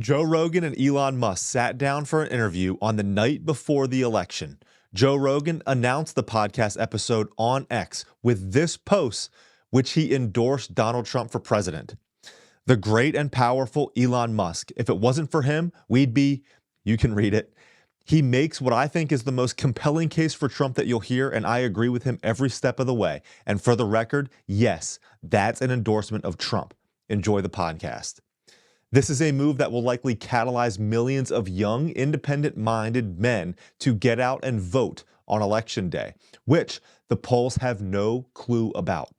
Joe Rogan and Elon Musk sat down for an interview on the night before the election. Joe Rogan announced the podcast episode on X with this post, which he endorsed Donald Trump for president. The great and powerful Elon Musk. If it wasn't for him, we'd be, you can read it. He makes what I think is the most compelling case for Trump that you'll hear, and I agree with him every step of the way. And for the record, yes, that's an endorsement of Trump. Enjoy the podcast. This is a move that will likely catalyze millions of young, independent-minded men to get out and vote on Election Day, which the polls have no clue about.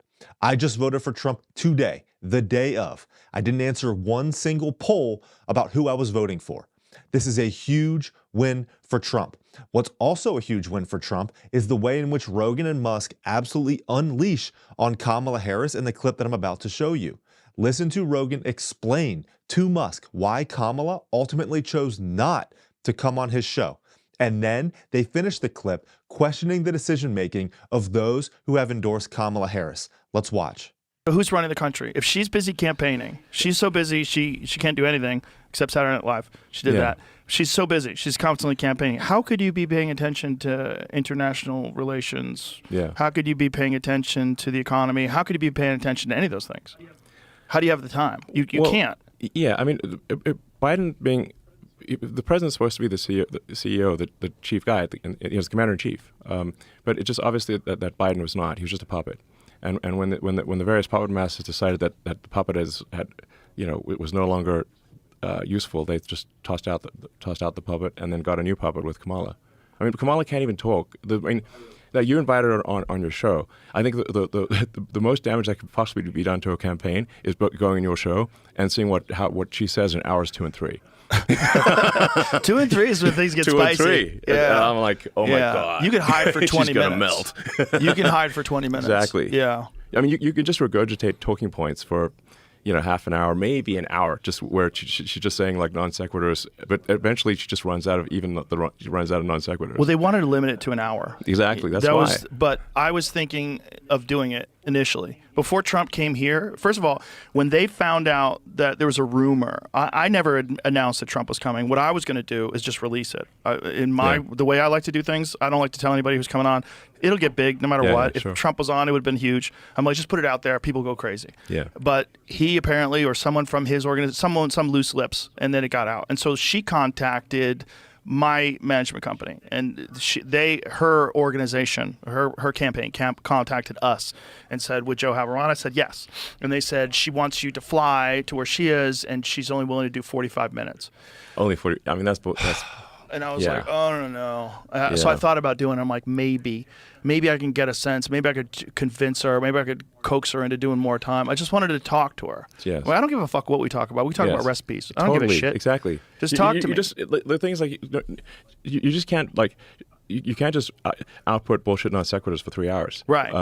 I just voted for Trump today, the day of. I didn't answer one single poll about who I was voting for. This is a huge win for Trump. What's also a huge win for Trump is the way in which Rogan and Musk absolutely unleash on Kamala Harris in the clip that I'm about to show you. Listen to Rogan explain to Musk why Kamala ultimately chose not to come on his show. And then they finish the clip questioning the decision-making of those who have endorsed Kamala Harris. Let's watch. Who's running the country? If she's busy campaigning, she's so busy she can't do anything except Saturday Night Live. She did that. She's so busy. She's constantly campaigning. How could you be paying attention to international relations? How could you be paying attention to the economy? How could you be paying attention to any of those things? How do you have the time? You can't. Yeah, I mean, Biden being the president's supposed to be the CEO, the chief guy, he was commander-in-chief. But it just obviously that Biden was not. He was just a puppet. And when the various puppet masters decided that the puppet it was no longer useful, they just tossed out the puppet and then got a new puppet with Kamala. I mean, Kamala can't even talk. That you invited her on your show. I think the most damage that could possibly be done to a campaign is going on your show and seeing what she says in hours 2 and 3. 2 and 3 is when things get 2 spicy. And 3. Yeah, and I'm like, oh my god. You can hide for 20 She's minutes. Gonna melt. You can hide for 20 minutes. Exactly. Yeah. I mean, you can just regurgitate talking points for half an hour, maybe an hour, just where she's just saying like non sequiturs, but eventually she just runs out of non sequiturs. Well, they wanted to limit it to an hour. Exactly, that's why. But I was thinking of doing it initially before Trump came here. First of all, when they found out that there was a rumor, I never announced that Trump was coming. What I was going to do is just release it. The way I like to do things, I don't like to tell anybody who's coming on. It'll get big no matter what. Sure. If Trump was on, it would have been huge. I'm like, just put it out there. People go crazy. Yeah. But he apparently, or someone from his organization, some loose lips, and then it got out. And so she contacted my management company, and her organization, her campaign contacted us and said, would Joe have her on? I said yes. And they said she wants you to fly to where she is, and she's only willing to do 45 minutes. Only 40. I mean, that's and I was like, oh, no. So I thought about doing it. I'm like, maybe I can get a sense. Maybe I could convince her. Maybe I could coax her into doing more time. I just wanted to talk to her. Yes. Well, I don't give a fuck what we talk about. We talk about recipes. I don't give a shit. Exactly. Just talk to me. The things like you just can't you can't just output bullshit non sequiturs for 3 hours. Right.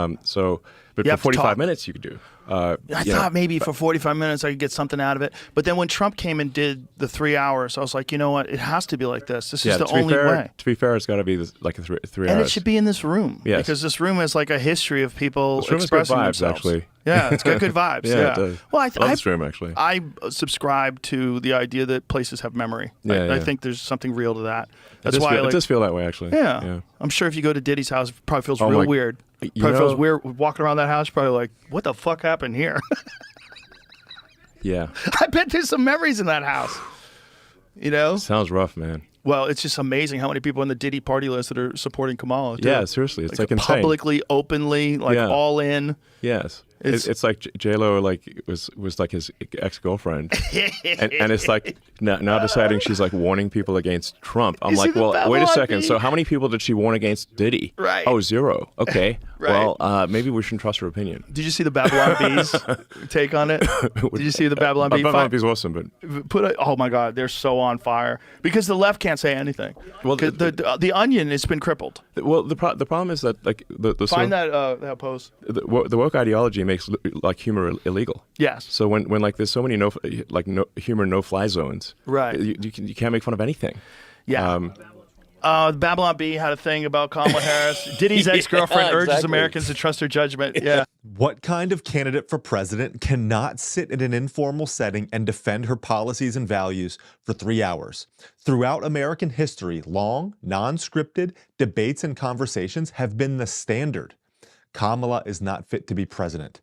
But for 45 minutes you could do. I thought maybe for 45 minutes I could get something out of it. But then when Trump came and did the 3 hours, I was like, you know what? It has to be like this. This is the only way. To be fair, it's got to be like a three hours. And it should be in this room. Yes. Because this room has like a history of people this room expressing has good vibes, themselves. actually. Yeah, it's got good vibes. Yeah, it does. Well, I love this room, actually. I subscribe to the idea that places have memory. I think there's something real to that. That's why it does feel that way, actually. Yeah. I'm sure if you go to Diddy's house, it probably feels real weird. Probably feels weird walking around that house. Probably like, what the fuck happened here? Yeah. I bet there's some memories in that house. Sounds rough, man. Well, it's just amazing how many people on the Diddy party list that are supporting Kamala. Too. Yeah, seriously, it's like insane. Publicly, openly, all in. Yes. It's like J-Lo was like his ex-girlfriend, and it's like now deciding she's like warning people against Trump. I'm like, well, wait a second. So how many people did she warn against Diddy? Right. Oh, 0. Okay. Right. Well, maybe we shouldn't trust her opinion. Did you see the Babylon Bees take on it? Did you see the Babylon Bees? Babylon Bees awesome, but oh my God, they're so on fire because the left can't say anything. Well, the Onion has been crippled. Well, the problem is that like that post. The woke ideology makes like humor illegal. Yes. So when like there's so many humor no-fly zones, right? You can't make fun of anything. Yeah. Babylon Bee had a thing about Kamala Harris. Diddy's ex-girlfriend urges exactly. Americans to trust her judgment. Yeah. What kind of candidate for president cannot sit in an informal setting and defend her policies and values for 3 hours? Throughout American history, long, non-scripted debates and conversations have been the standard. Kamala is not fit to be president.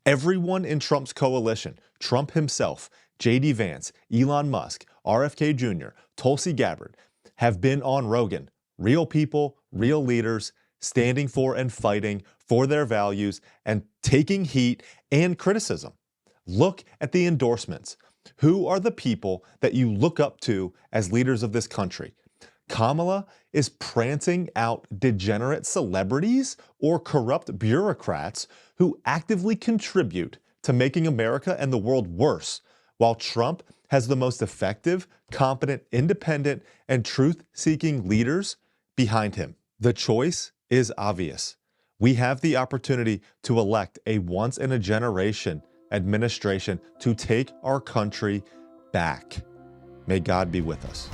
Everyone in Trump's coalition, Trump himself, J.D. Vance, Elon Musk, RFK Jr., Tulsi Gabbard, have been on Rogan, real people, real leaders, standing for and fighting for their values and taking heat and criticism. Look at the endorsements. Who are the people that you look up to as leaders of this country? Kamala is prancing out degenerate celebrities or corrupt bureaucrats who actively contribute to making America and the world worse, while Trump has the most effective, competent, independent, and truth-seeking leaders behind him. The choice is obvious. We have the opportunity to elect a once-in-a-generation administration to take our country back. May God be with us.